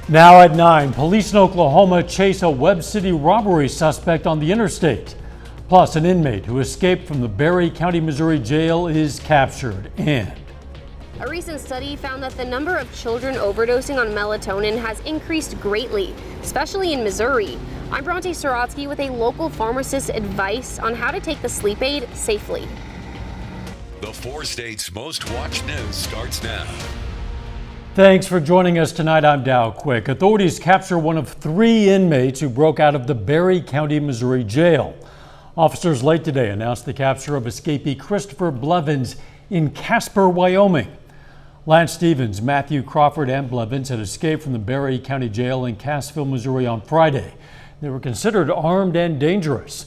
Now at 9, police in Oklahoma chase a Webb City robbery suspect on the interstate. Plus, an inmate who escaped from the Barry County, Missouri jail is captured. And a recent study found that the number of children overdosing on melatonin has increased greatly, especially in Missouri. I'm Bronte Sorotsky with a local pharmacist's advice on how to take the sleep aid safely. The 4 states' most watched news starts now. Thanks for joining us tonight. I'm Dow Quick. Authorities capture one of 3 inmates who broke out of the Barry County, Missouri jail. Officers late today announced the capture of escapee Christopher Blevins in Casper, Wyoming. Lance Stevens, Matthew Crawford, and Blevins had escaped from the Barry County Jail in Cassville, Missouri on Friday. They were considered armed and dangerous.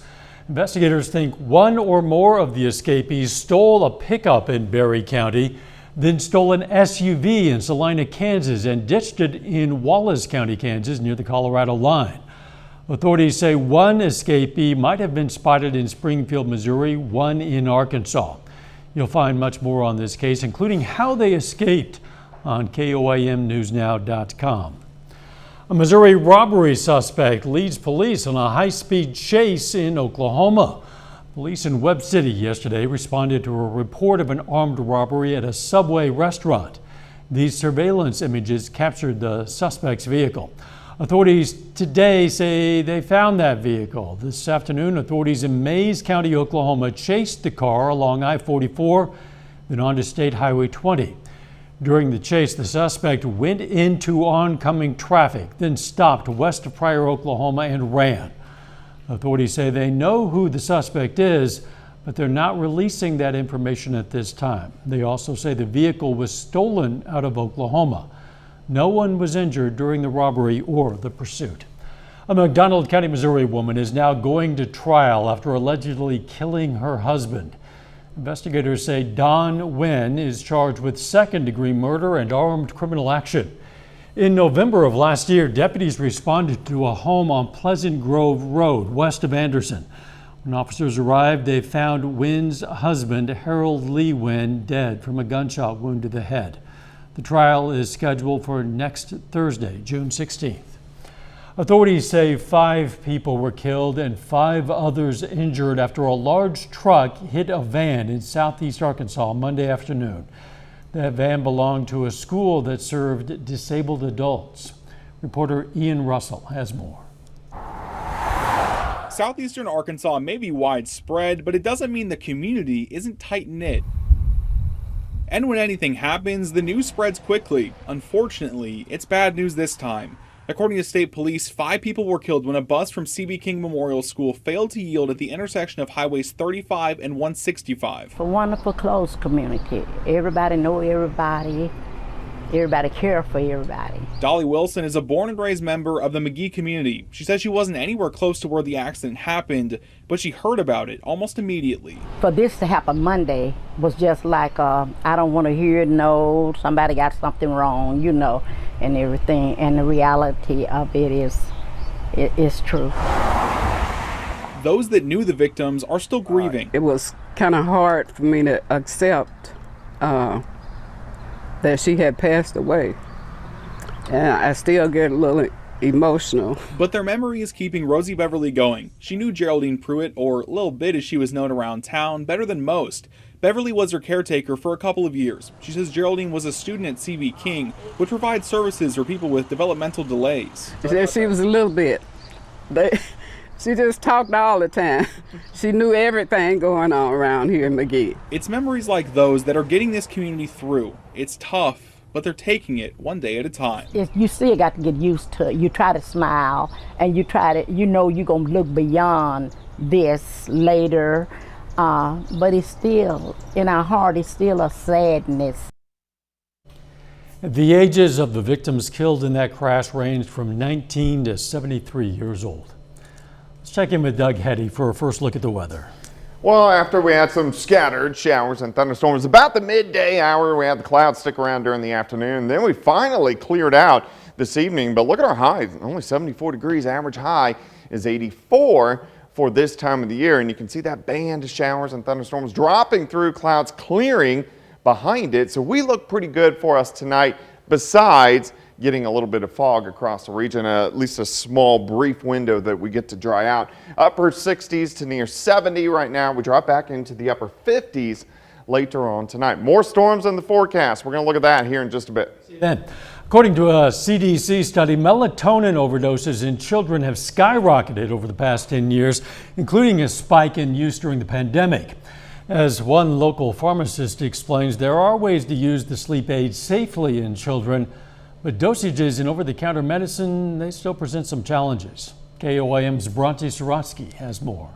Investigators think one or more of the escapees stole a pickup in Barry County, then stole an SUV in Salina, Kansas, and ditched it in Wallace County, Kansas, near the Colorado line. Authorities say one escapee might have been spotted in Springfield, Missouri, one in Arkansas. You'll find much more on this case, including how they escaped, on KOAMNewsNow.com. A Missouri robbery suspect leads police on a high-speed chase in Oklahoma. Police in Webb City yesterday responded to a report of an armed robbery at a Subway restaurant. These surveillance images captured the suspect's vehicle. Authorities today say they found that vehicle. This afternoon, authorities in Mays County, Oklahoma chased the car along I-44, then onto State Highway 20. During the chase, the suspect went into oncoming traffic, then stopped west of Pryor, Oklahoma, and ran. Authorities say they know who the suspect is, but they're not releasing that information at this time. They also say the vehicle was stolen out of Oklahoma. No one was injured during the robbery or the pursuit. A McDonald County, Missouri woman is now going to trial after allegedly killing her husband. Investigators say Don Nguyen is charged with second-degree murder and armed criminal action. In November of last year, deputies responded to a home on Pleasant Grove Road, west of Anderson. When officers arrived, they found Nguyen's husband, Harold Lee Nguyen, dead from a gunshot wound to the head. The trial is scheduled for next Thursday, June 16th. Authorities say 5 people were killed and 5 others injured after a large truck hit a van in southeast Arkansas Monday afternoon. That van belonged to a school that served disabled adults. Reporter Ian Russell has more. Southeastern Arkansas may be widespread, but it doesn't mean the community isn't tight-knit. And when anything happens, the news spreads quickly. Unfortunately, it's bad news this time. According to state police, 5 people were killed when a bus from C.B. King Memorial School failed to yield at the intersection of highways 35 and 165. It's a wonderful, close community. Everybody know everybody. Everybody care for everybody. Dolly Wilson is a born and raised member of the McGee community. She says she wasn't anywhere close to where the accident happened, but she heard about it almost immediately. For this to happen Monday was just like, I don't want to hear it, no, somebody got something wrong, you know, and everything. And the reality of it is true. Those that knew the victims are still grieving. It was kind of hard for me to accept that she had passed away. And I still get a little emotional. But their memory is keeping Rosie Beverly going. She knew Geraldine Pruitt, or Lil Bit as she was known around town, better than most. Beverly was her caretaker for a couple of years. She says Geraldine was a student at C.B. King, which provides services for people with developmental delays. She said she was a little bit. She just talked all the time. She knew everything going on around here in McGee. It's memories like those that are getting this community through. It's tough, but they're taking it one day at a time. You still got to get used to it. You try to smile, and you try to, you know, you're going to look beyond this later, but it's still, in our heart, it's still a sadness. The ages of the victims killed in that crash ranged from 19 to 73 years old. Let's check in with Doug Hetty for a first look at the weather. Well, after we had some scattered showers and thunderstorms about the midday hour, we had the clouds stick around during the afternoon. Then we finally cleared out this evening, but look at our highs, only 74 degrees. Average high is 84 for this time of the year. And you can see that band of showers and thunderstorms dropping through, clouds clearing behind it. So we look pretty good for us tonight, besides getting a little bit of fog across the region, at least a small brief window that we get to dry out. Upper 60s to near 70 right now. We drop back into the upper 50s later on tonight. More storms in the forecast. We're going to look at that here in just a bit. See you then. According to a CDC study, melatonin overdoses in children have skyrocketed over the past 10 years, including a spike in use during the pandemic. As one local pharmacist explains, there are ways to use the sleep aid safely in children, but dosages in over-the-counter medicine, they still present some challenges. KOIM's Bronte Sorotsky has more.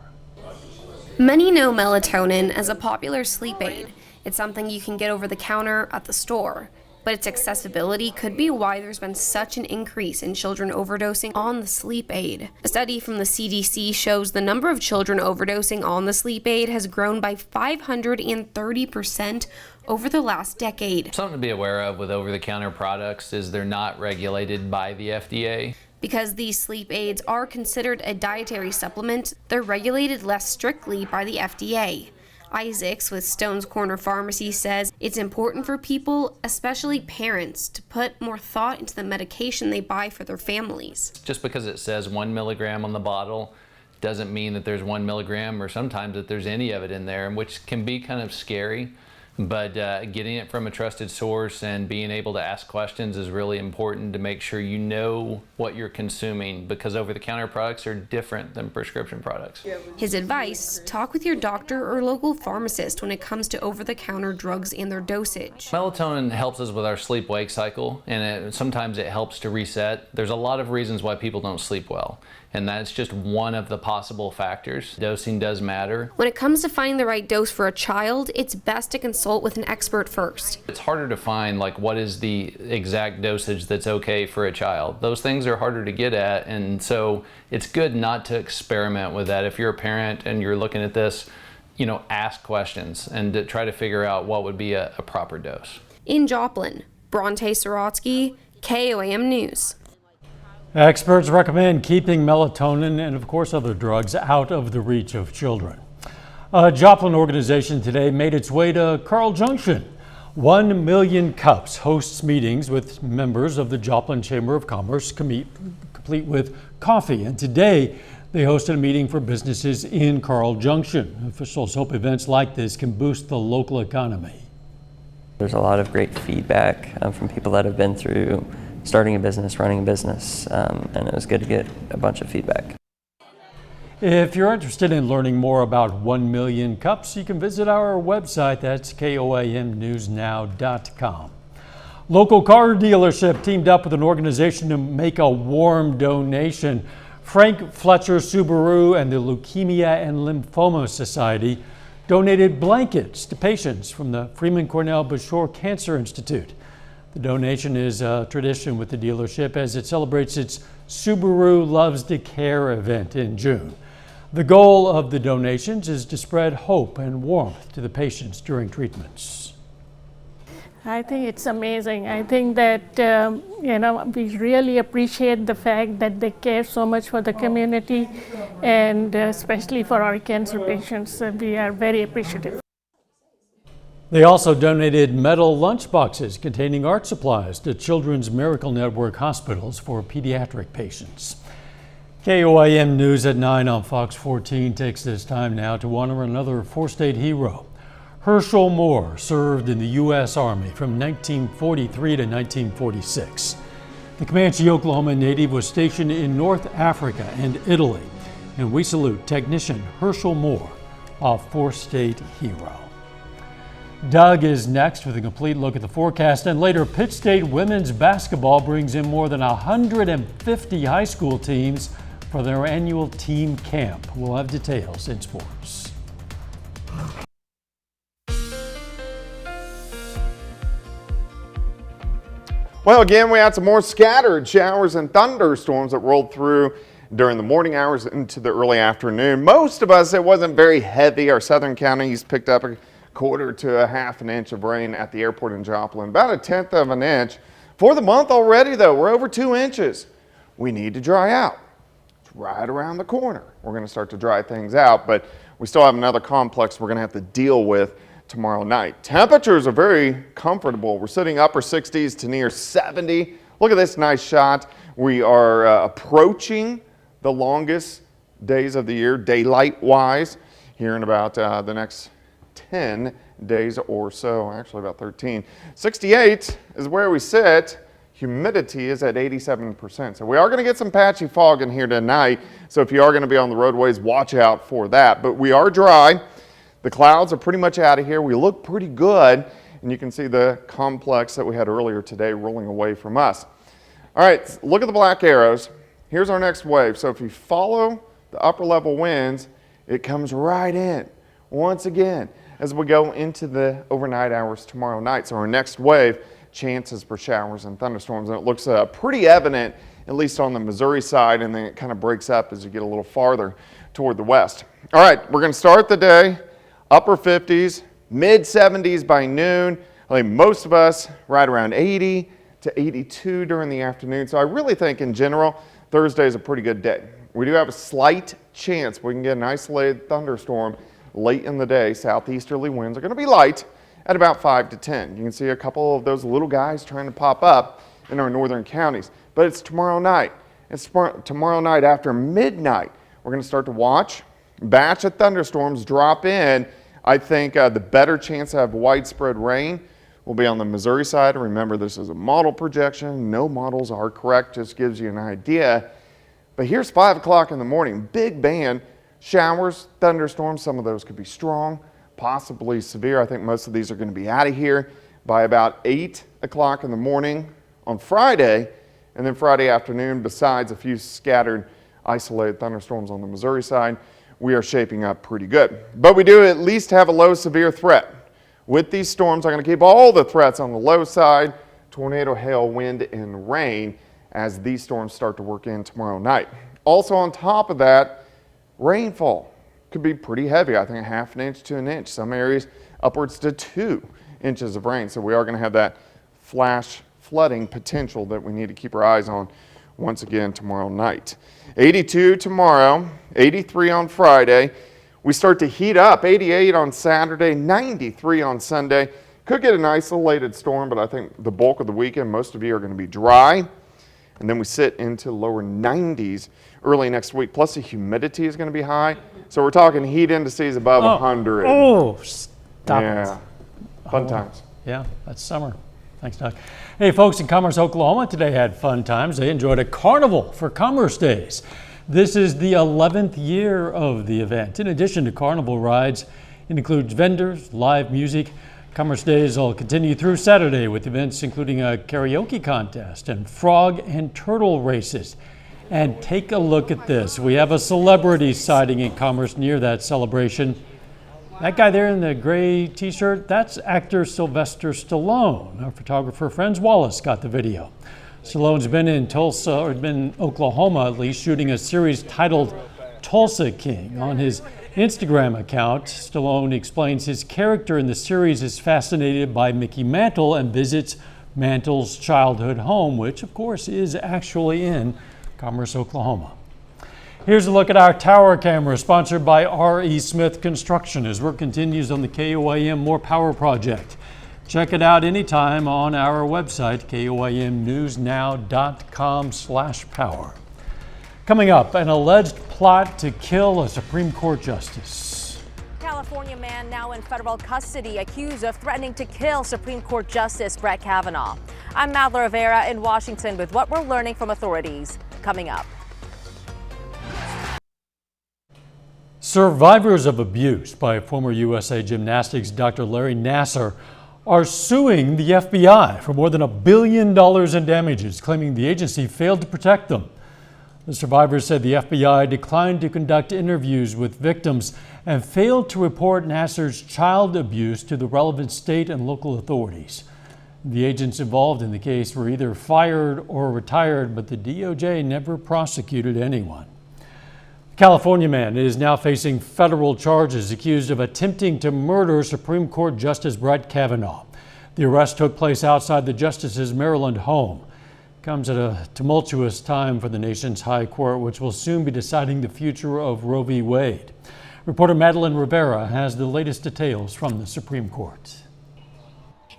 Many know melatonin as a popular sleep aid. It's something you can get over the counter at the store. But its accessibility could be why there's been such an increase in children overdosing on the sleep aid. A study from the CDC shows the number of children overdosing on the sleep aid has grown by 530% over the last decade. Something to be aware of with over-the-counter products is they're not regulated by the FDA. Because these sleep aids are considered a dietary supplement, they're regulated less strictly by the FDA. Isaacs with Stone's Corner Pharmacy says it's important for people, especially parents, to put more thought into the medication they buy for their families. Just because it says 1 milligram on the bottle doesn't mean that there's 1 milligram or sometimes that there's any of it in there, which can be kind of scary. But getting it from a trusted source and being able to ask questions is really important to make sure you know what you're consuming, because over-the-counter products are different than prescription products. His advice, talk with your doctor or local pharmacist when it comes to over-the-counter drugs and their dosage. Melatonin helps us with our sleep-wake cycle, and sometimes it helps to reset. There's a lot of reasons why people don't sleep well, and that's just one of the possible factors. Dosing does matter. When it comes to finding the right dose for a child, it's best to consult with an expert first. It's harder to find what is the exact dosage that's okay for a child. Those things are harder to get at, and so it's good not to experiment with that. If you're a parent and you're looking at this, ask questions and to try to figure out what would be a proper dose. In Joplin, Bronte Sorotsky, KOAM News. Experts recommend keeping melatonin and, of course, other drugs out of the reach of children. A Joplin organization today made its way to Carl Junction. 1 Million Cups hosts meetings with members of the Joplin Chamber of Commerce, complete with coffee. And today, they hosted a meeting for businesses in Carl Junction. Officials hope events like this can boost the local economy. There's a lot of great feedback from people that have been through starting a business, running a business, and it was good to get a bunch of feedback. If you're interested in learning more about 1 Million Cups, you can visit our website. That's KOAMnewsnow.com. Local car dealership teamed up with an organization to make a warm donation. Frank Fletcher Subaru and the Leukemia and Lymphoma Society donated blankets to patients from the Freeman Cornell Bashore Cancer Institute. The donation is a tradition with the dealership as it celebrates its Subaru Loves to Care event in June. The goal of the donations is to spread hope and warmth to the patients during treatments. I think it's amazing. I think that, we really appreciate the fact that they care so much for the community and especially for our cancer patients. We are very appreciative. They also donated metal lunch boxes containing art supplies to Children's Miracle Network hospitals for pediatric patients. KOAM News at 9 on Fox 14 takes this time now to honor another four-state hero. Herschel Moore served in the U.S. Army from 1943 to 1946. The Comanche, Oklahoma native was stationed in North Africa and Italy, and we salute technician Herschel Moore, a four-state hero. Doug is next with a complete look at the forecast, and later Pitt State women's basketball brings in more than 150 high school teams for their annual team camp. We'll have details in sports. Well, again, we had some more scattered showers and thunderstorms that rolled through during the morning hours into the early afternoon. Most of us, it wasn't very heavy. Our southern counties picked up a quarter to a half an inch of rain at the airport in Joplin, about 1/10 of an inch. For the month already, though, we're over 2 inches. We need to dry out. It's right around the corner. We're going to start to dry things out, but we still have another complex we're going to have to deal with tomorrow night. Temperatures are very comfortable. We're sitting upper 60s to near 70. Look at this nice shot. We are approaching the longest days of the year, daylight-wise, here in about the next 10 days or so, actually about 13. 68 is where we sit. Humidity is at 87%. So we are going to get some patchy fog in here tonight. So if you are going to be on the roadways, watch out for that. But we are dry. The clouds are pretty much out of here. We look pretty good. And you can see the complex that we had earlier today rolling away from us. All right, look at the black arrows. Here's our next wave. So if you follow the upper level winds, it comes right in once again as we go into the overnight hours tomorrow night. So our next wave, chances for showers and thunderstorms, and it looks pretty evident, at least on the Missouri side, and then it kind of breaks up as you get a little farther toward the west. All right, we're going to start the day upper 50s, mid 70s by noon. I think most of us right around 80 to 82 during the afternoon. So I really think in general, Thursday is a pretty good day. We do have a slight chance we can get an isolated thunderstorm late in the day. Southeasterly winds are going to be light at about 5 to 10. You can see a couple of those little guys trying to pop up in our northern counties. But it's tomorrow night. It's tomorrow night after midnight. We're going to start to watch batch of thunderstorms drop in. I think the better chance to have widespread rain will be on the Missouri side. Remember, this is a model projection. No models are correct, just gives you an idea. But here's 5 o'clock in the morning. Big band, showers, thunderstorms. Some of those could be strong, possibly severe. I think most of these are going to be out of here by about 8 o'clock in the morning on Friday. And then Friday afternoon, besides a few scattered isolated thunderstorms on the Missouri side, we are shaping up pretty good. But we do at least have a low severe threat. With these storms, I'm going to keep all the threats on the low side, tornado, hail, wind, and rain, as these storms start to work in tomorrow night. Also on top of that, rainfall could be pretty heavy. I think a half an inch to an inch. Some areas upwards to 2 inches of rain. So we are going to have that flash flooding potential that we need to keep our eyes on once again tomorrow night. 82 tomorrow, 83 on Friday. We start to heat up, 88 on Saturday, 93 on Sunday. Could get an isolated storm, but I think the bulk of the weekend, most of you are going to be dry. And then we sit into lower 90s early next week. Plus the humidity is going to be high. So we're talking heat indices above 100. Oh, stop yeah. it. Fun times. Yeah, that's summer. Thanks, Doug. Hey, folks in Commerce, Oklahoma today had fun times. They enjoyed a carnival for Commerce Days. This is the 11th year of the event. In addition to carnival rides, it includes vendors, live music. Commerce Days will continue through Saturday with events including a karaoke contest and frog and turtle races. And take a look at this. We have a celebrity sighting in Commerce near that celebration. That guy there in the gray t-shirt, that's actor Sylvester Stallone. Our photographer Franz Wallace got the video. Stallone's been in Tulsa, or been in Oklahoma at least, shooting a series titled Tulsa King. On his Instagram account, Stallone explains his character in the series is fascinated by Mickey Mantle and visits Mantle's childhood home, which of course is actually in Commerce, Oklahoma. Here's a look at our tower camera, sponsored by R.E. Smith Construction, as work continues on the KOAM More Power project. Check it out anytime on our website, koamnewsnow.com/power. Coming up, an alleged plot to kill a Supreme Court justice. California man now in federal custody accused of threatening to kill Supreme Court Justice Brett Kavanaugh. I'm Madla Rivera in Washington with what we're learning from authorities. Coming up. Survivors of abuse by former USA Gymnastics Dr. Larry Nassar are suing the FBI for more than $1 billion in damages, claiming the agency failed to protect them. The survivors said the FBI declined to conduct interviews with victims and failed to report Nassar's child abuse to the relevant state and local authorities. The agents involved in the case were either fired or retired, but the DOJ never prosecuted anyone. A California man is now facing federal charges accused of attempting to murder Supreme Court Justice Brett Kavanaugh. The arrest took place outside the justice's Maryland home. It comes at a tumultuous time for the nation's high court, which will soon be deciding the future of Roe v. Wade. Reporter Madeline Rivera has the latest details from the Supreme Court.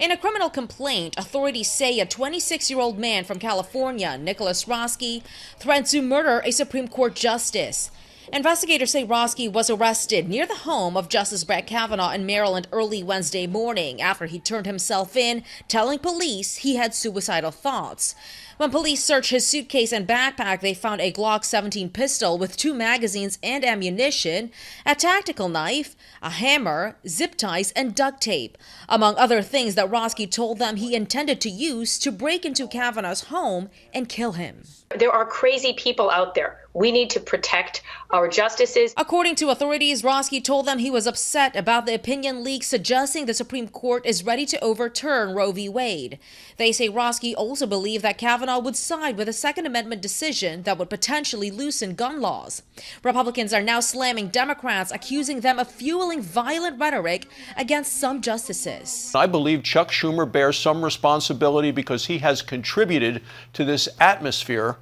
In a criminal complaint, authorities say a 26-year-old man from California, Nicholas Roski, threatened to murder a Supreme Court justice. Investigators say Roski was arrested near the home of Justice Brett Kavanaugh in Maryland early Wednesday morning after he turned himself in, telling police he had suicidal thoughts. When police searched his suitcase and backpack, they found a Glock 17 pistol with 2 magazines and ammunition, a tactical knife, a hammer, zip ties, and duct tape, among other things that Roski told them he intended to use to break into Kavanaugh's home and kill him. There are crazy people out there. We need to protect our justices. According to authorities, Roski told them he was upset about the opinion leak suggesting the Supreme Court is ready to overturn Roe v. Wade. They say Roski also believed that Kavanaugh would side with a Second Amendment decision that would potentially loosen gun laws. Republicans are now slamming Democrats, accusing them of fueling violent rhetoric against some justices. I believe Chuck Schumer bears some responsibility because he has contributed to this atmosphere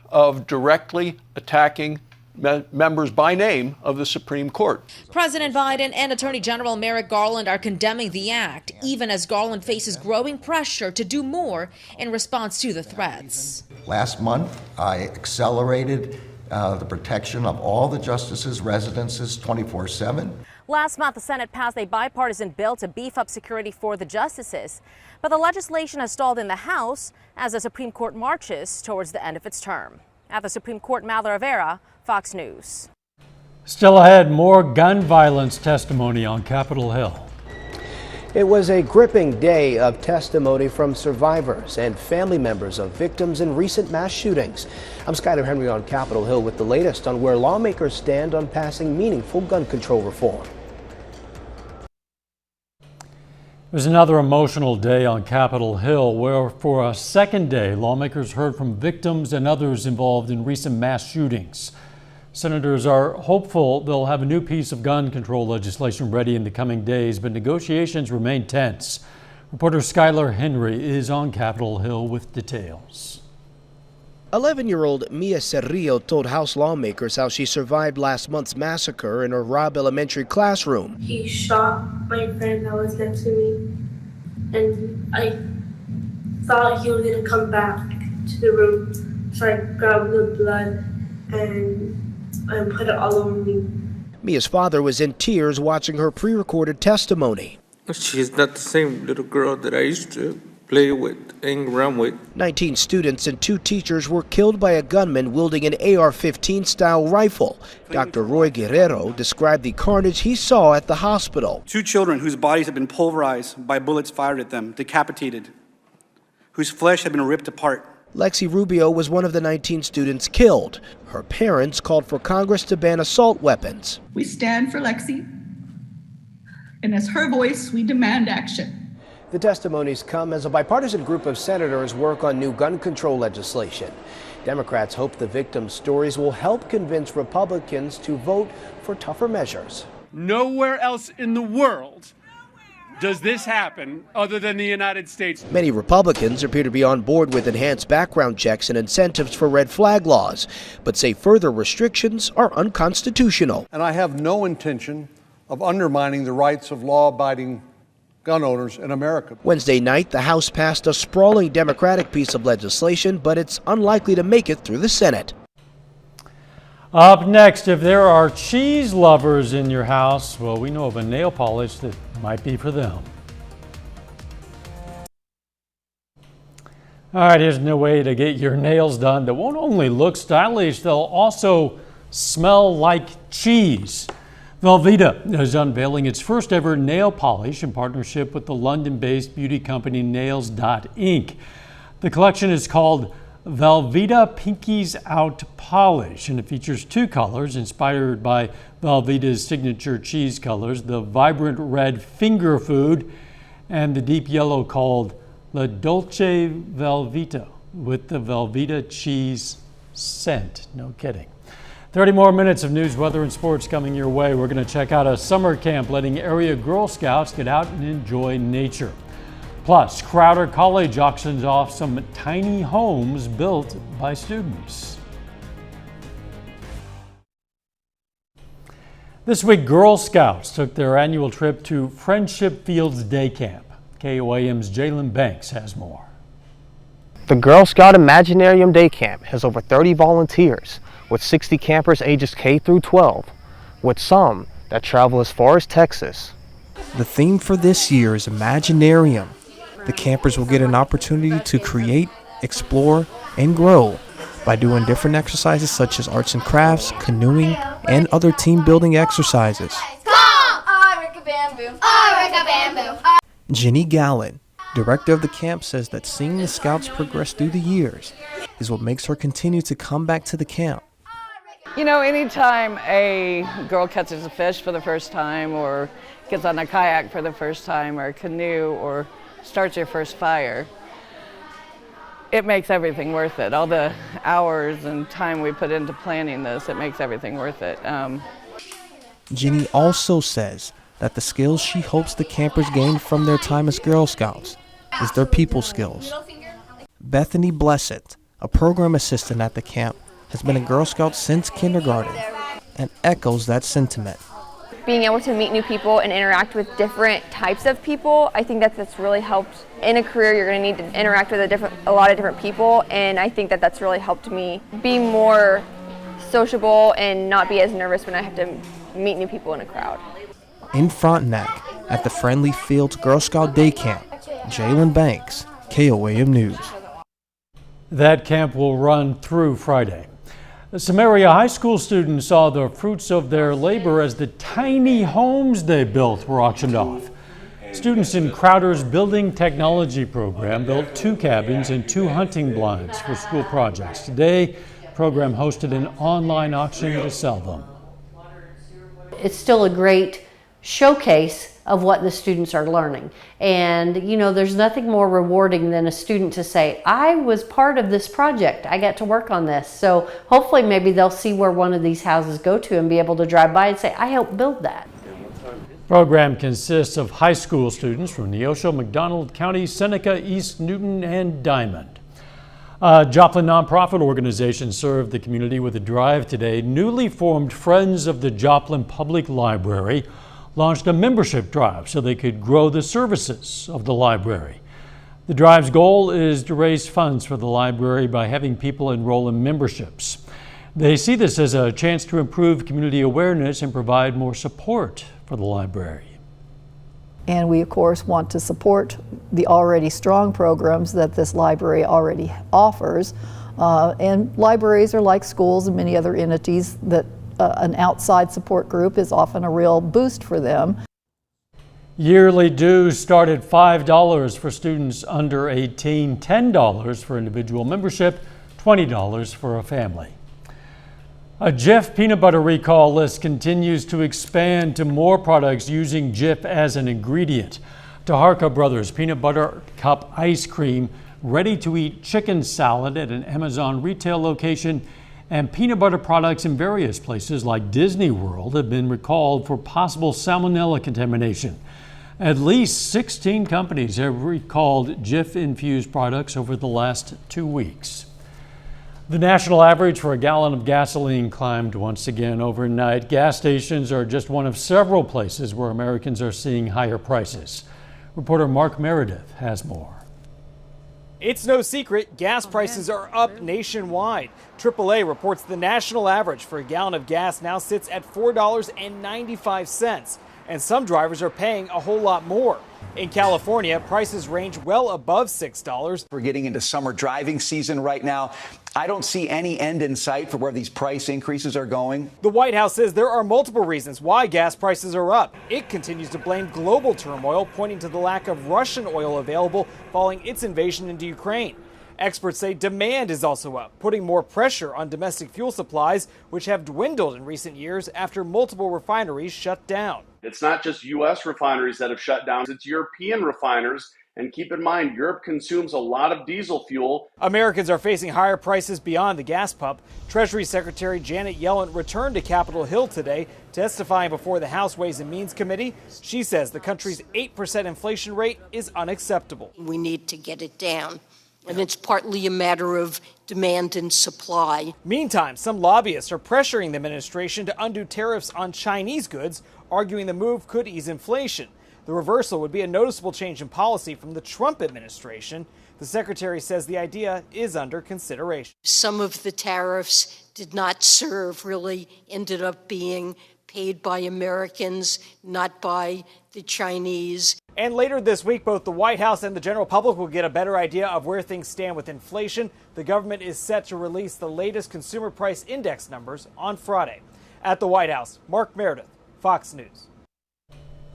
of directly attacking members by name of the Supreme Court. President Biden and Attorney General Merrick Garland are condemning the act, even as Garland faces growing pressure to do more in response to the threats. Last month, I accelerated the protection of all the justices' residences 24/7. Last month, the Senate passed a bipartisan bill to beef up security for the justices. But the legislation has stalled in the House as the Supreme Court marches towards the end of its term. At the Supreme Court, Mallory Rivera, Fox News. Still ahead, more gun violence testimony on Capitol Hill. It was a gripping day of testimony from survivors and family members of victims in recent mass shootings. I'm Skyler Henry on Capitol Hill with the latest on where lawmakers stand on passing meaningful gun control reform. It was another emotional day on Capitol Hill where for a second day lawmakers heard from victims and others involved in recent mass shootings. Senators are hopeful they'll have a new piece of gun control legislation ready in the coming days, but negotiations remain tense. Reporter Skyler Henry is on Capitol Hill with details. 11-year-old Mia Cerrillo told House lawmakers how she survived last month's massacre in her Robb Elementary classroom. He shot my friend that was next to me, and I thought he was going to come back to the room, so I grabbed the blood and put it all over me. Mia's father was in tears watching her pre-recorded testimony. She's not the same little girl that I used to play with, hang around with. 19 students and 2 teachers were killed by a gunman wielding an AR-15 style rifle. Dr. Roy Guerrero described the carnage he saw at the hospital. 2 children whose bodies had been pulverized by bullets fired at them, decapitated, whose flesh had been ripped apart. Lexi Rubio was one of the 19 students killed. Her parents called for Congress to ban assault weapons. We stand for Lexi, and as her voice, we demand action. The testimonies come as a bipartisan group of senators work on new gun control legislation. Democrats hope the victims' stories will help convince Republicans to vote for tougher measures. Nowhere else in the world does this happen other than the United States. Many Republicans appear to be on board with enhanced background checks and incentives for red flag laws, but say further restrictions are unconstitutional. And I have no intention of undermining the rights of law-abiding gun owners in America. Wednesday night, the House passed a sprawling Democratic piece of legislation, but it's unlikely to make it through the Senate. Up next, if there are cheese lovers in your house, well, we know of a nail polish that might be for them. All right, here's a way to get your nails done that won't only look stylish, they'll also smell like cheese. Velveeta is unveiling its first ever nail polish in partnership with the London-based beauty company Nails.Inc. The collection is called Velveeta Pinkies Out Polish, and it features 2 colors inspired by Velveeta's signature cheese colors, the vibrant red finger food and the deep yellow called La Dolce Velveeta with the Velveeta cheese scent. No kidding. 30 more minutes of news, weather, and sports coming your way. We're going to check out a summer camp letting area Girl Scouts get out and enjoy nature. Plus, Crowder College auctions off some tiny homes built by students. This week, Girl Scouts took their annual trip to Friendship Fields Day Camp. KOAM's Jalen Banks has more. The Girl Scout Imaginarium Day Camp has over 30 volunteers, with 60 campers ages K through 12, with some that travel as far as Texas. The theme for this year is Imaginarium. The campers will get an opportunity to create, explore, and grow by doing different exercises such as arts and crafts, canoeing, and other team building exercises. Jenny Gallen, director of the camp, says that seeing the scouts progress through the years is what makes her continue to come back to the camp. You know, anytime a girl catches a fish for the first time, or gets on a kayak for the first time, or a canoe, or starts her first fire, it makes everything worth it. All the hours and time we put into planning this, it makes everything worth it. Jenny also says that the skills she hopes the campers gain from their time as Girl Scouts is their people skills. Bethany Blessett, a program assistant at the camp, has been a Girl Scout since kindergarten and echoes that sentiment. Being able to meet new people and interact with different types of people, I think that's really helped. In a career, you're going to need to interact with a lot of different people, and I think that's really helped me be more sociable and not be as nervous when I have to meet new people in a crowd. In Frontenac, at the Friendly Fields Girl Scout Day Camp, Jalen Banks, KOAM News. That camp will run through Friday. Some area high school students saw the fruits of their labor as the tiny homes they built were auctioned off. Students in Crowder's Building Technology program built 2 cabins and 2 hunting blinds for school projects. Today, the program hosted an online auction to sell them. It's still a great showcase of what the students are learning. And you know, there's nothing more rewarding than a student to say, I was part of this project, I got to work on this. So hopefully maybe they'll see where one of these houses go to and be able to drive by and say, I helped build that. The program consists of high school students from Neosho, McDonald County, Seneca, East Newton, and Diamond. A Joplin nonprofit organization served the community with a drive today. Newly formed Friends of the Joplin Public Library launched a membership drive so they could grow the services of the library. The drive's goal is to raise funds for the library by having people enroll in memberships. They see this as a chance to improve community awareness and provide more support for the library. And we, of course, want to support the already strong programs that this library already offers. And libraries are like schools and many other entities that an outside support group is often a real boost for them. Yearly dues start at $5 for students under 18, $10 for individual membership, $20 for a family. A Jif peanut butter recall list continues to expand to more products using Jif as an ingredient. Taharka Brothers Peanut Butter Cup Ice Cream, ready-to-eat chicken salad at an Amazon retail location, and peanut butter products in various places like Disney World have been recalled for possible salmonella contamination. At least 16 companies have recalled Jif-infused products over the last 2 weeks. The national average for a gallon of gasoline climbed once again overnight. Gas stations are just one of several places where Americans are seeing higher prices. Reporter Mark Meredith has more. It's no secret, gas prices are up nationwide. AAA reports the national average for a gallon of gas now sits at $4.95, and some drivers are paying a whole lot more. In California, prices range well above $6. We're getting into summer driving season right now. I don't see any end in sight for where these price increases are going. The White House says there are multiple reasons why gas prices are up. It continues to blame global turmoil, pointing to the lack of Russian oil available following its invasion into Ukraine. Experts say demand is also up, putting more pressure on domestic fuel supplies, which have dwindled in recent years after multiple refineries shut down. It's not just U.S. refineries that have shut down, it's European refiners. And keep in mind, Europe consumes a lot of diesel fuel. Americans are facing higher prices beyond the gas pump. Treasury Secretary Janet Yellen returned to Capitol Hill today, testifying before the House Ways and Means Committee. She says the country's 8% inflation rate is unacceptable. We need to get it down. And it's partly a matter of demand and supply. Meantime, some lobbyists are pressuring the administration to undo tariffs on Chinese goods, arguing the move could ease inflation. The reversal would be a noticeable change in policy from the Trump administration. The secretary says the idea is under consideration. Some of the tariffs did not serve, really ended up being paid by Americans, not by the Chinese. And later this week, both the White House and the general public will get a better idea of where things stand with inflation. The government is set to release the latest consumer price index numbers on Friday. At the White House, Mark Meredith, Fox News.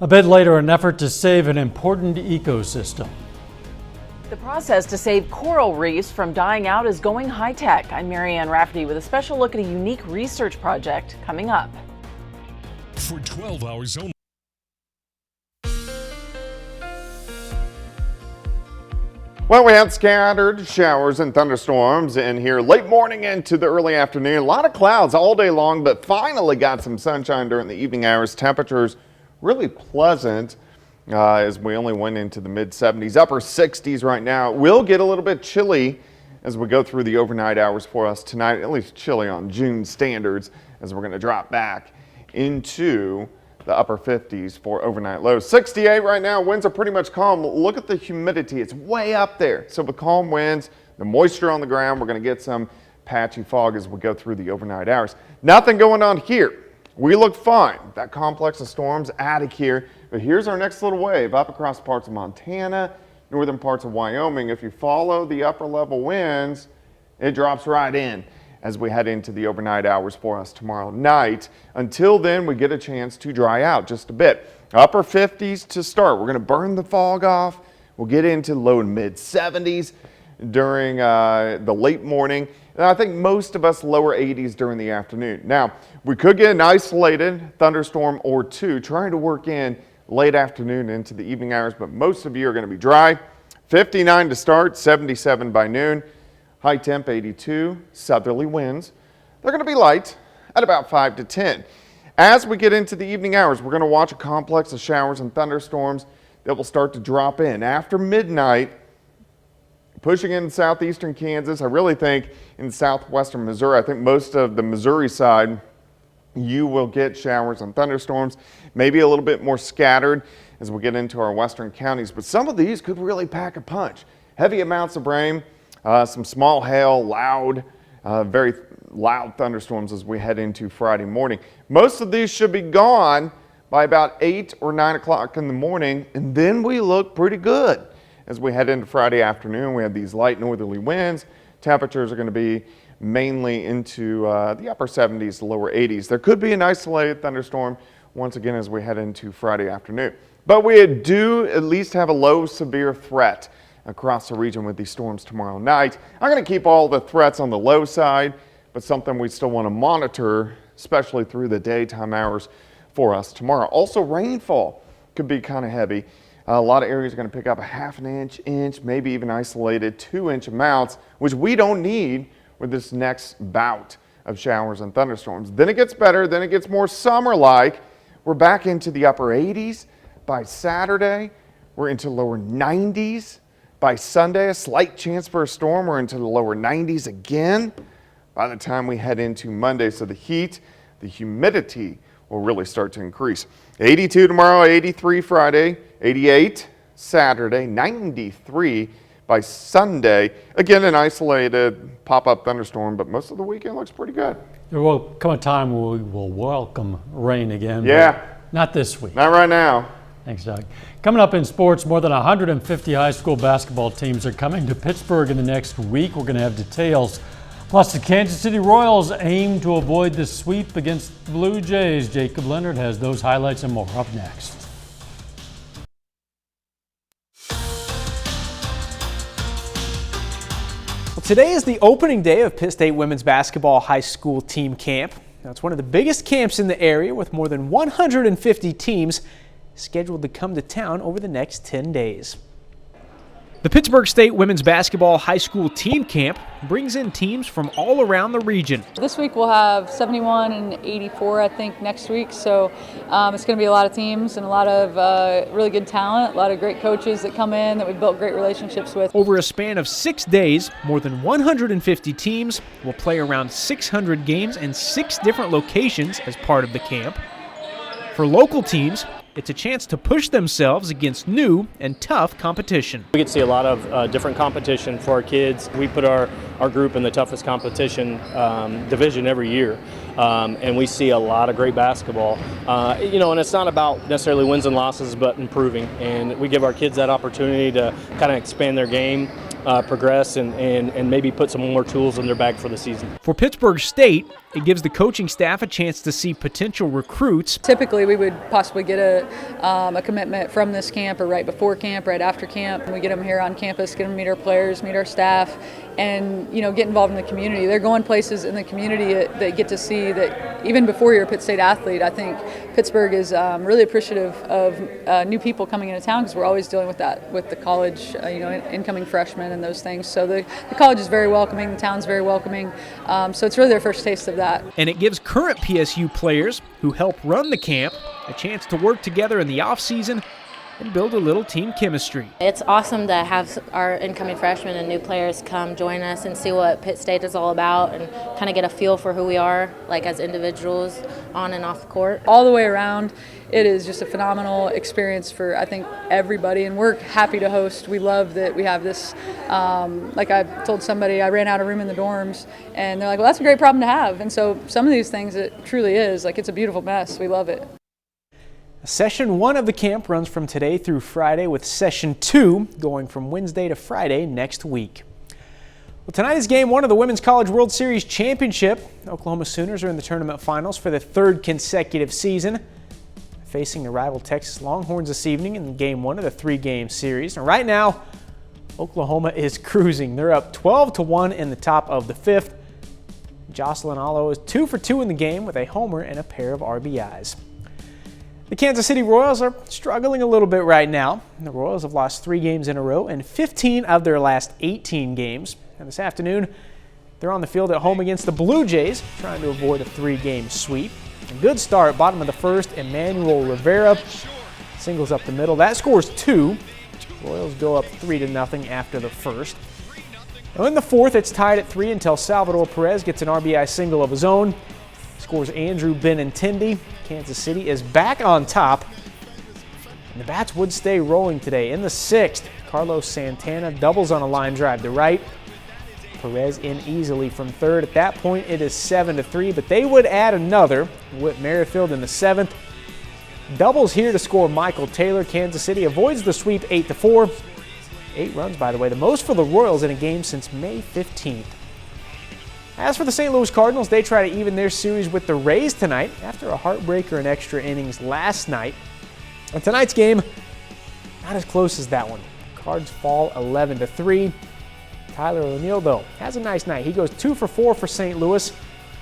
A bit later, an effort to save an important ecosystem. The process to save coral reefs from dying out is going high-tech. I'm Marianne Rafferty with a special look at a unique research project coming up. For 12 hours only. Well, we had scattered showers and thunderstorms in here late morning into the early afternoon. A lot of clouds all day long, but finally got some sunshine during the evening hours. Temperatures really pleasant as we only went into the mid-70s, upper 60s right now. It will get a little bit chilly as we go through the overnight hours for us tonight, at least chilly on June standards, as we're going to drop back into the upper 50s for overnight lows. 68 right now, winds are pretty much calm. Look at the humidity, it's way up there. So with calm winds, the moisture on the ground, we're going to get some patchy fog as we go through the overnight hours. Nothing going on here. We look fine. That complex of storms out of here. But here's our next little wave up across parts of Montana, northern parts of Wyoming. If you follow the upper level winds, it drops right in as we head into the overnight hours for us tomorrow night. Until then, we get a chance to dry out just a bit. Upper 50s to start. We're going to burn the fog off. We'll get into low and mid 70s during the late morning. And I think most of us lower 80s during the afternoon. Now, we could get an isolated thunderstorm or two trying to work in late afternoon into the evening hours, but most of you are going to be dry. 59 to start, 77 by noon. High temp 82, southerly winds. They're going to be light at about 5 to 10. As we get into the evening hours, we're going to watch a complex of showers and thunderstorms that will start to drop in. After midnight, pushing in southeastern Kansas, I really think in southwestern Missouri, I think most of the Missouri side, you will get showers and thunderstorms, maybe a little bit more scattered as we get into our western counties. But some of these could really pack a punch. Heavy amounts of rain. Some small hail, very loud thunderstorms as we head into Friday morning. Most of these should be gone by about 8 or 9 o'clock in the morning, and then we look pretty good. As we head into Friday afternoon, we have these light northerly winds. Temperatures are going to be mainly into the upper 70s to lower 80s. There could be an isolated thunderstorm once again as we head into Friday afternoon. But we do at least have a low severe threat across the region with these storms tomorrow night. I'm going to keep all the threats on the low side, but something we still want to monitor, especially through the daytime hours for us tomorrow. Also, rainfall could be kind of heavy. A lot of areas are going to pick up a half an inch, maybe even isolated 2-inch amounts, which we don't need with this next bout of showers and thunderstorms. Then it gets better, then it gets more summer-like. We're back into the upper 80s by Saturday. We're into lower 90s. By Sunday, a slight chance for a storm. We're into the lower 90s again by the time we head into Monday. So the heat, the humidity will really start to increase. 82 tomorrow, 83 Friday, 88 Saturday, 93 by Sunday. Again, an isolated pop-up thunderstorm, but most of the weekend looks pretty good. There will come a time where we will welcome rain again. Yeah. Not this week. Not right now. Thanks, Doug. Coming up in sports, more than 150 high school basketball teams are coming to Pittsburgh in the next week. We're going to have details. Plus, the Kansas City Royals aim to avoid the sweep against the Blue Jays. Jacob Leonard has those highlights and more up next. Well, today is the opening day of Pitt State women's basketball high school team camp. Now, it's one of the biggest camps in the area with more than 150 teams scheduled to come to town over the next 10 days. The Pittsburgh State Women's Basketball High School Team Camp brings in teams from all around the region. This week we'll have 71 and 84, I think, next week. So it's going to be a lot of teams and a lot of really good talent, a lot of great coaches that come in that we've built great relationships with. Over a span of 6 days, more than 150 teams will play around 600 games in 6 different locations as part of the camp. For local teams, it's a chance to push themselves against new and tough competition. We get to see a lot of different competition for our kids. We put our group in the toughest competition division every year, and we see a lot of great basketball. And it's not about necessarily wins and losses, but improving. And we give our kids that opportunity to kind of expand their game, progress, and maybe put some more tools in their bag for the season. For Pittsburgh State, it gives the coaching staff a chance to see potential recruits. Typically, we would possibly get a commitment from this camp or right before camp, right after camp. We get them here on campus, get them to meet our players, meet our staff, and get involved in the community. They're going places in the community that they get to see that even before you're a Pitt State athlete. I think Pittsburgh is really appreciative of new people coming into town because we're always dealing with that with the college, incoming freshmen and those things. So the college is very welcoming, the town's very welcoming. So it's really their first taste of that. And it gives current PSU players who help run the camp a chance to work together in the off-season and build a little team chemistry. It's awesome to have our incoming freshmen and new players come join us and see what Pitt State is all about and kind of get a feel for who we are, like as individuals on and off the court. All the way around, it is just a phenomenal experience for, I think, everybody, and we're happy to host. We love that we have this, like I told somebody, I ran out of room in the dorms, and they're like, well, that's a great problem to have. And so some of these things, it truly is, like it's a beautiful mess. We love it. Session 1 of the camp runs from today through Friday, with Session 2 going from Wednesday to Friday next week. Well, tonight is Game 1 of the Women's College World Series Championship. Oklahoma Sooners are in the tournament finals for the third consecutive season, facing the rival Texas Longhorns this evening in Game 1 of the 3-game series. And right now, Oklahoma is cruising. They're up 12-1 in the top of the 5th. Jocelyn Allo is 2 for 2 in the game with a homer and a pair of RBIs. The Kansas City Royals are struggling a little bit right now. The Royals have lost 3 games in a row and 15 of their last 18 games. And this afternoon, they're on the field at home against the Blue Jays, trying to avoid a 3-game sweep. A good start, bottom of the first, Emmanuel Rivera singles up the middle. That scores 2. Royals go up 3-0 after the first. Now in the fourth, it's tied at 3 until Salvador Perez gets an RBI single of his own. Scores Andrew Benintendi. Kansas City is back on top. And the bats would stay rolling today. In the sixth, Carlos Santana doubles on a line drive to right. Perez in easily from third. At that point, it is 7-3, but they would add another. Whit Merrifield in the seventh. Doubles here to score Michael Taylor. Kansas City avoids the sweep 8-4. 8 runs, by the way, the most for the Royals in a game since May 15th. As for the St. Louis Cardinals, they try to even their series with the Rays tonight after a heartbreaker in extra innings last night. And tonight's game, not as close as that one. Cards fall 11-3. Tyler O'Neill, though, has a nice night. He goes 2 for 4 for St. Louis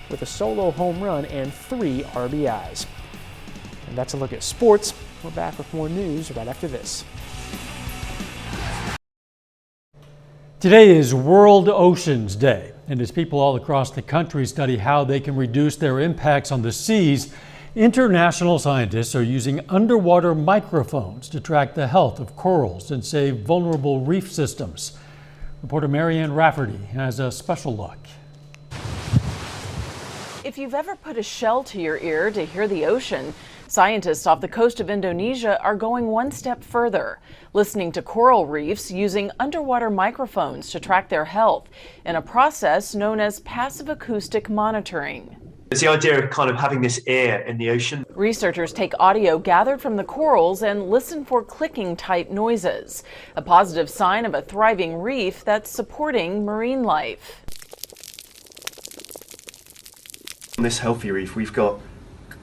with a solo home run and 3 RBIs. And that's a look at sports. We're back with more news right after this. Today is World Oceans Day, and as people all across the country study how they can reduce their impacts on the seas, international scientists are using underwater microphones to track the health of corals and save vulnerable reef systems. Reporter Marianne Rafferty has a special look. If you've ever put a shell to your ear to hear the ocean, scientists off the coast of Indonesia are going one step further, listening to coral reefs using underwater microphones to track their health in a process known as passive acoustic monitoring. It's the idea of kind of having this ear in the ocean. Researchers take audio gathered from the corals and listen for clicking type noises, a positive sign of a thriving reef that's supporting marine life. On this healthy reef, we've got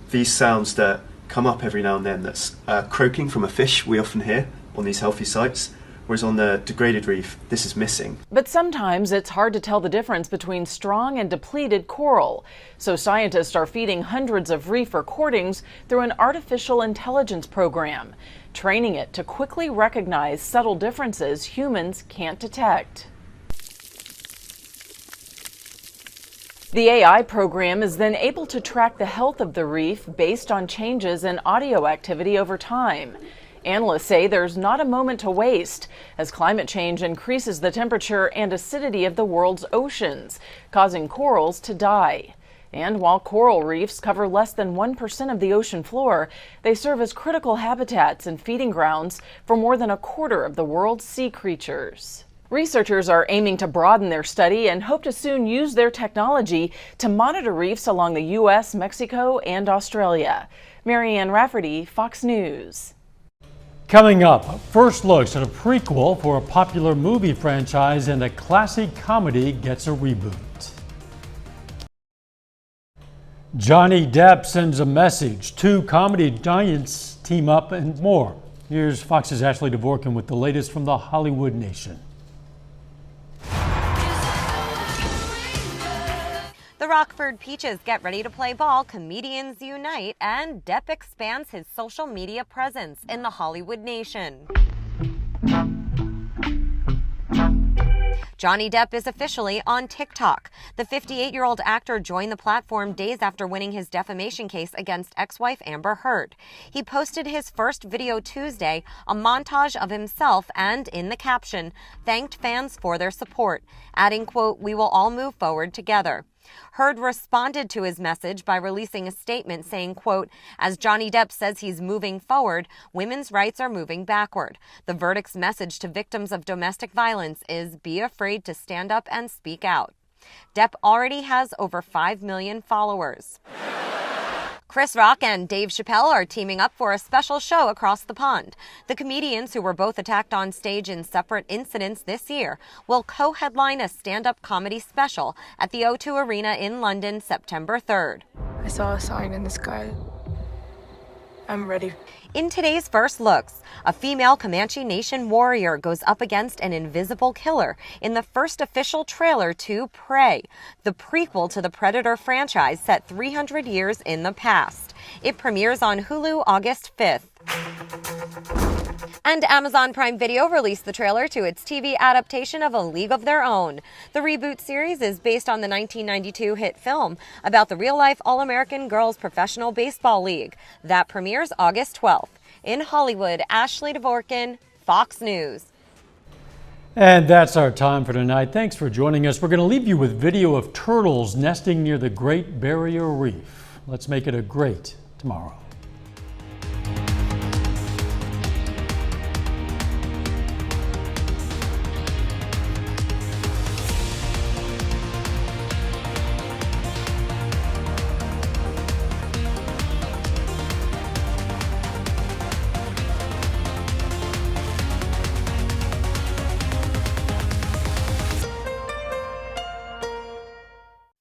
these sounds that come up every now and then. That's croaking from a fish we often hear on these healthy sites, whereas on the degraded reef, this is missing. But sometimes it's hard to tell the difference between strong and depleted coral. So scientists are feeding hundreds of reef recordings through an artificial intelligence program, training it to quickly recognize subtle differences humans can't detect. The AI program is then able to track the health of the reef based on changes in audio activity over time. Analysts say there's not a moment to waste as climate change increases the temperature and acidity of the world's oceans, causing corals to die. And while coral reefs cover less than 1% of the ocean floor, they serve as critical habitats and feeding grounds for more than a quarter of the world's sea creatures. Researchers are aiming to broaden their study and hope to soon use their technology to monitor reefs along the U.S., Mexico, and Australia. Marianne Rafferty, Fox News. Coming up, first looks at a prequel for a popular movie franchise, and a classic comedy gets a reboot. Johnny Depp sends a message, 2 comedy giants team up, and more. Here's Fox's Ashley Dvorkin with the latest from the Hollywood Nation. The Rockford Peaches get ready to play ball, comedians unite, and Depp expands his social media presence in the Hollywood Nation. Johnny Depp is officially on TikTok. The 58-year-old actor joined the platform days after winning his defamation case against ex-wife Amber Heard. He posted his first video Tuesday, a montage of himself, and in the caption, thanked fans for their support, adding, quote, "We will all move forward together." Heard responded to his message by releasing a statement saying, quote, "As Johnny Depp says he's moving forward, women's rights are moving backward. The verdict's message to victims of domestic violence is be afraid to stand up and speak out." Depp already has over 5 million followers. Chris Rock and Dave Chappelle are teaming up for a special show across the pond. The comedians, who were both attacked on stage in separate incidents this year, will co-headline a stand-up comedy special at the O2 Arena in London September 3rd. I saw a sign in the sky. I'm ready. In today's First Looks, a female Comanche Nation warrior goes up against an invisible killer in the first official trailer to Prey, the prequel to the Predator franchise set 300 years in the past. It premieres on Hulu August 5th. And Amazon Prime Video released the trailer to its TV adaptation of A League of Their Own. The reboot series is based on the 1992 hit film about the real-life All-American Girls Professional Baseball League. That premieres August 12th. In Hollywood, Ashley Dvorkin, Fox News. And that's our time for tonight. Thanks for joining us. We're going to leave you with video of turtles nesting near the Great Barrier Reef. Let's make it a great tomorrow.